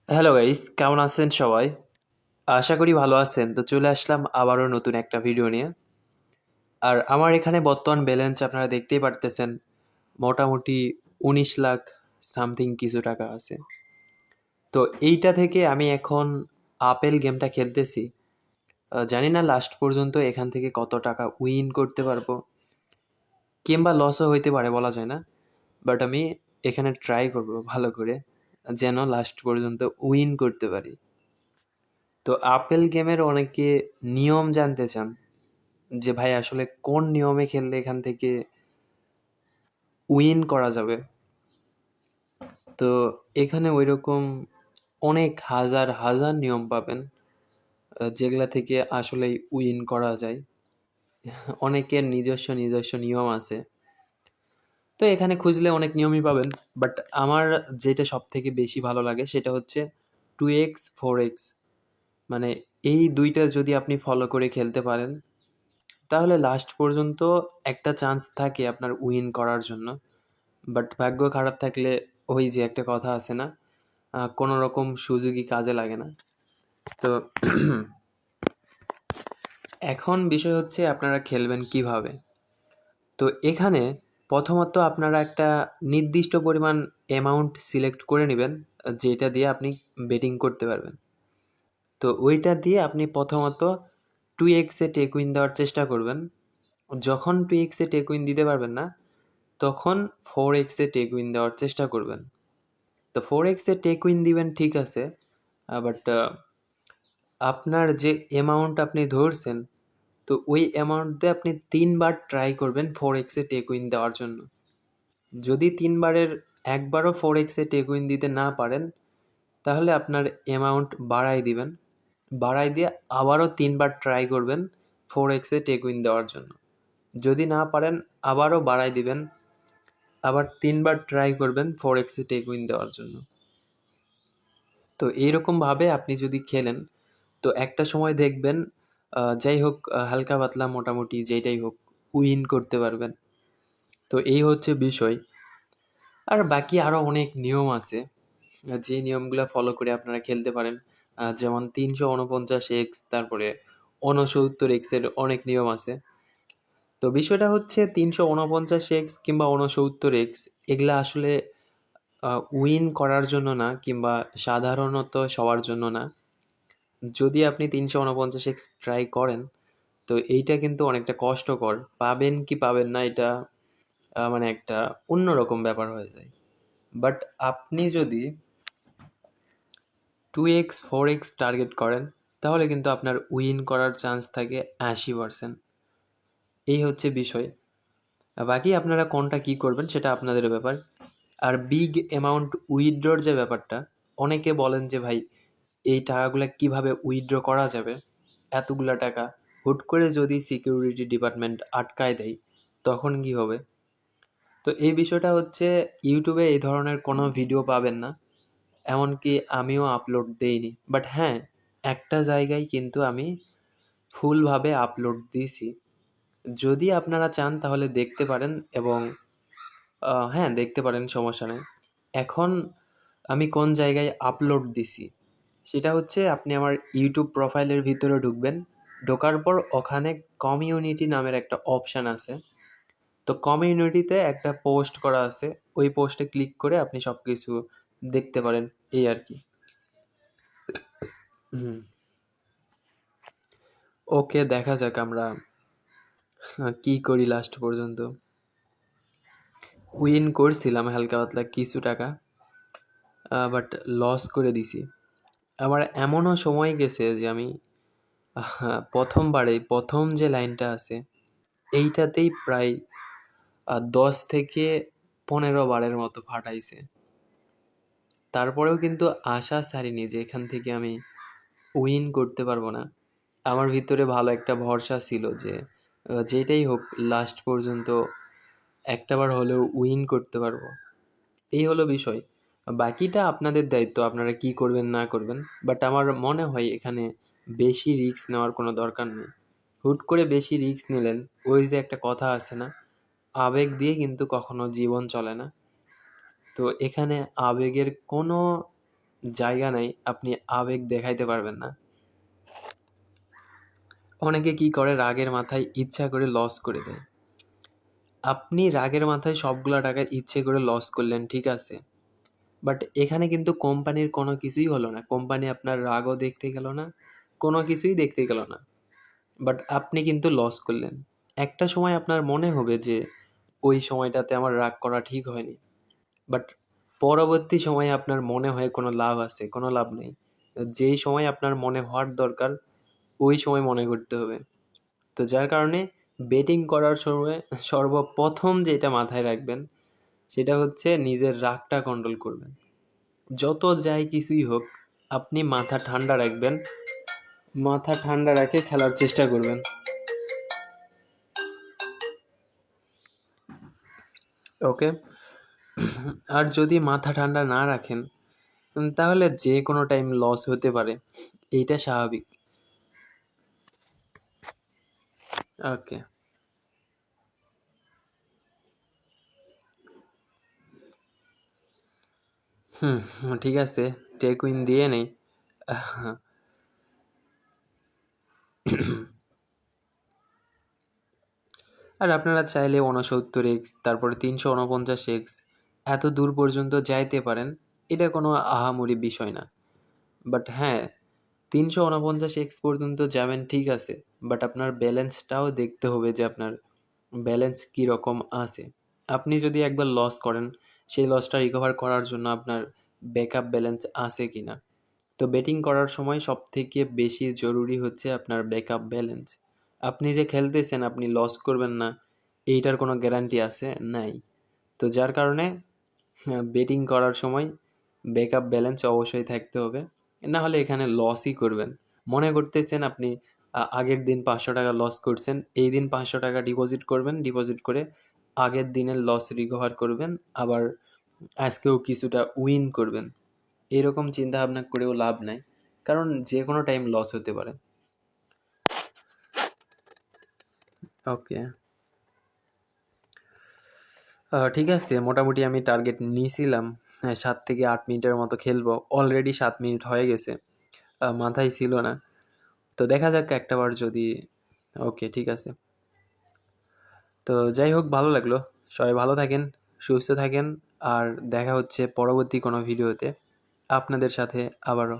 Hello guys, কেমন আছেন সবাই? আশা করি ভালো আছেন। তো চলে আসলাম আবারও নতুন একটা ভিডিও নিয়ে। আর আমার এখানে বর্তমান ব্যালেন্স আপনারা দেখতেই পারতেছেন, মোটামুটি ১৯ লাখ সামথিং কিছু টাকা আছে। তো এইটা থেকে আমি এখন আপেল গেমটা খেলতেছি। জানি না লাস্ট পর্যন্ত এখান থেকে কত টাকা উইন করতে পারবো, কিংবা লসও হইতে পারে, বলা যায় না। বাট আমি এখানে ট্রাই করব ভালো করে, যেন লাস্ট পর্যন্ত উইন করতে পারি। তো আপেল গেমের অনেকে নিয়ম জানতে চান যে ভাই আসলে কোন নিয়মে খেললে এখান থেকে উইন করা যাবে। তো এখানে ওইরকম অনেক হাজার হাজার নিয়ম পাবেন, যেগুলা থেকে আসলেই উইন করা যায়। অনেকের নিজস্ব নিজস্ব নিয়ম আছে। তো এখানে খুঁজলে অনেক নিয়মই পাবেন, বাট আমার যেটা সব থেকে বেশি ভালো লাগে সেটা হচ্ছে 2x 4x। মানে এই দুইটা যদি আপনি ফলো করে খেলতে পারেন, তাহলে লাস্ট পর্যন্ত একটা চান্স থাকে আপনার উইন করার জন্য। বাট ভাগ্য খারাপ থাকলে, ওই যে একটা কথা আছে না, কোনো রকম সুযোগই কাজে লাগে না। তো এখন বিষয় হচ্ছে আপনারা খেলবেন কিভাবে। তো এখানে প্রথমত আপনারা একটা নির্দিষ্ট পরিমাণ অ্যামাউন্ট সিলেক্ট করে নেবেন, যেটা দিয়ে আপনি বেটিং করতে পারবেন। তো ওইটা দিয়ে আপনি প্রথমত 2x-এ টেক উইন দেওয়ার চেষ্টা করবেন। যখন 2x-এ টেক উইন দিতে পারবেন না, তখন 4x-এ টেক উইন দেওয়ার চেষ্টা করবেন। তো 4x-এ টেক উইন দিবেন, ঠিক আছে, বাট আপনার যে অ্যামাউন্ট আপনি ধরছেন, তো ওই অ্যামাউন্ট দিয়ে আপনি 3 বার ট্রাই করবেন 4x-এ টেক উইন দেওয়ার জন্য। যদি 3 বারের একবারও 4x-এ টেক উইন দিতে না পারেন, তাহলে আপনার অ্যামাউন্ট বাড়াই দিবেন। বাড়াই দিয়ে আবারও 3 বার ট্রাই করবেন 4x-এ টেক উইন দেওয়ার জন্য। যদি না পারেন, আবারও বাড়াই দিবেন, আবার 3 বার ট্রাই করবেন 4x-এ টেক উইন দেওয়ার জন্য। তো এইরকমভাবে আপনি যদি খেলেন, তো একটা সময় দেখবেন, যাই হোক, হালকা পাতলা মোটামুটি যেটাই হোক, উইন করতে পারবেন। তো এই হচ্ছে বিষয়। আর বাকি আরও অনেক নিয়ম আছে, যে নিয়মগুলো ফলো করে আপনারা খেলতে পারেন। যেমন 349x, তারপরে 69x-এর অনেক নিয়ম আছে। তো বিষয়টা হচ্ছে 349x কিংবা 69x, এগুলা আসলে উইন করার জন্য না, কিংবা সাধারণত সবার জন্য না। যদি আপনি 349x ট্রাই করেন, তো এইটা কিন্তু অনেকটা কষ্টকর। পাবেন কি পাবেন না, এটা মানে একটা অন্যরকম ব্যাপার হয়ে যায়। বাট আপনি যদি 2x 4x টার্গেট করেন, তাহলে কিন্তু আপনার উইন করার চান্স থাকে 80%। এই হচ্ছে বিষয়। বাকি আপনারা কোনটা কি করবেন সেটা আপনাদের ব্যাপার। আর বিগ অ্যামাউন্ট উইথড্রর যে ব্যাপারটা, অনেকে বলেন যে ভাই এই টাকাগুলো কিভাবে উইথড্র করা যাবে, এতগুলা টাকা হুট করে যদি সিকিউরিটি ডিপার্টমেন্ট আটকায় দেয়, তখন কি হবে। তো এই বিষয়টা হচ্ছে, ইউটিউবে এই ধরনের কোনো ভিডিও পাবেন না, এমনকি আমিও আপলোড দেইনি। বাট হ্যাঁ, একটা জায়গায় কিন্তু আমি ফুলভাবে আপলোড দিয়েছি। যদি আপনারা চান তাহলে দেখতে পারেন, এবং হ্যাঁ, দেখতে পারেন, সমস্যা নেই। এখন আমি কোন জায়গায় আপলোড দিছি সেটা হচ্ছে, আপনি আমার ইউটিউব প্রোফাইলের ভিতরে ঢুকবেন। ঢোকার পর ওখানে কমিউনিটি নামের একটা অপশান আছে। তো কমিউনিটিতে একটা পোস্ট করা আছে, ওই পোস্টে ক্লিক করে আপনি সব কিছু দেখতে পারেন, এই আর কি। হুম, ওকে, দেখা যাক আমরা কি করি লাস্ট পর্যন্ত। উইন করছিলাম হালকা পাতলা কিছু টাকা, বাট লস করে দিছি। আবার এমনও সময় গেছে যে আমি প্রথম যে লাইনটা আছে, এইটাতেই প্রায় 10 থেকে 15 বারের মতো ফাটাইছে। তারপরেও কিন্তু আশা ছাড়িনি যে এখান থেকে আমি উইন করতে পারবো না। আমার ভিতরে ভালো একটা ভরসা ছিল যে যেটাই হোক লাস্ট পর্যন্ত একটাবার হলেও উইন করতে পারবো। এই হলো বিষয়। বাকিটা আপনাদের দায়িত্ব, আপনারা কি করবেন না করবেন। বাট আমার মনে হয় এখানে বেশি রিস্ক নেওয়ার কোনো দরকার নেই। হুট করে বেশি রিস্ক নিলেন, ওই যে একটা কথা আছে না, আবেগ দিয়ে কিন্তু কখনো জীবন চলে না। তো এখানে আবেগের কোনো জায়গা নাই, আপনি আবেগ দেখাইতে পারবেন না। অনেকে কি করে, রাগের মাথায় ইচ্ছা করে লস করে দেয়। আপনি রাগের মাথায় সবগুলা টাকা ইচ্ছে করে লস করলেন, ঠিক আছে, বাট এখানে কিন্তু কোম্পানির কোনো কিছুই হলো না। কোম্পানি আপনার রাগও দেখতে গেল না, কোনো কিছুই দেখতে গেল না, বাট আপনি কিন্তু লস করলেন। একটা সময় আপনার মনে হবে যে ওই সময়টাতে আমার রাগ করা ঠিক হয়নি, বাট পরবর্তী সময়ে আপনার মনে হয় কোনো লাভ আছে? কোনো লাভ নেই। যেই সময় আপনার মনে হওয়ার দরকার ওই সময় মনে করতে হবে। তো যার কারণে বেটিং করার সময় সর্বপ্রথম যেটা মাথায় রাখবেন সেটা হচ্ছে নিজের রাগটা কন্ট্রোল করবেন। যত যাই কিছুই হোক, আপনি মাথা ঠান্ডা রাখবেন, মাথা ঠান্ডা রেখে খেলার চেষ্টা করবেন। ওকে। আর যদি মাথা ঠান্ডা না রাখেন তাহলে যে কোনো টাইম লস হতে পারে, এইটা স্বাভাবিক। ওকে। ঠিক আছে, টেক উইন দিয়ে নেই। আর আপনারা চাইলে 69x, তারপরে 349x, এত দূর পর্যন্ত যাইতে পারেন। এটা কোনো আহামরি বিষয় না। বাট হ্যাঁ, 349x পর্যন্ত যাবেন, ঠিক আছে, বাট আপনার ব্যালেন্সটাও দেখতে হবে যে আপনার ব্যালেন্স কীরকম আছে। আপনি যদি একবার লস করেন, সেই লসটা রিকভার করার জন্য আপনার ব্যাকআপ ব্যালেন্স আছে কি না। তো বেটিং করার সময় সবথেকে বেশি জরুরি হচ্ছে আপনার ব্যাকআপ ব্যালেন্স। আপনি যে খেলতেছেন আপনি লস করবেন না, এইটার কোনো গ্যারান্টি আছে? নাই। তো যার কারণে বেটিং করার সময় ব্যাকআপ ব্যালেন্স অবশ্যই থাকতে হবে, না হলে এখানে লসই করবেন। মনে করতেছেন আপনি আগের দিন 500 টাকা লস করছেন, এই দিন 500 টাকা ডিপোজিট করবেন, ডিপোজিট করে আগের দিনের লস রিকভার করবেন, আবার আজকেও কিছুটা উইন করবেন। এরকম চিন্তা ভাবনা করেও লাভ নাই, কারণ যে কোনো টাইম লস হতে পারে। ওকে, ঠিক আছে, মোটামুটি আমি টার্গেট নিয়েছিলাম 7 থেকে 8 মিনিটের মতো খেলবো। অলরেডি 7 মিনিট হয়ে গেছে, মাথায় ছিল না। তো দেখা যাক একটাবার যদি। ওকে, ঠিক আছে। তো যাই হোক, ভালো লাগলো। সবাই ভালো থাকেন, সুস্থ থাকেন, আর দেখা হচ্ছে পরবর্তী কোনো ভিডিওতে আপনাদের সাথে আবারও।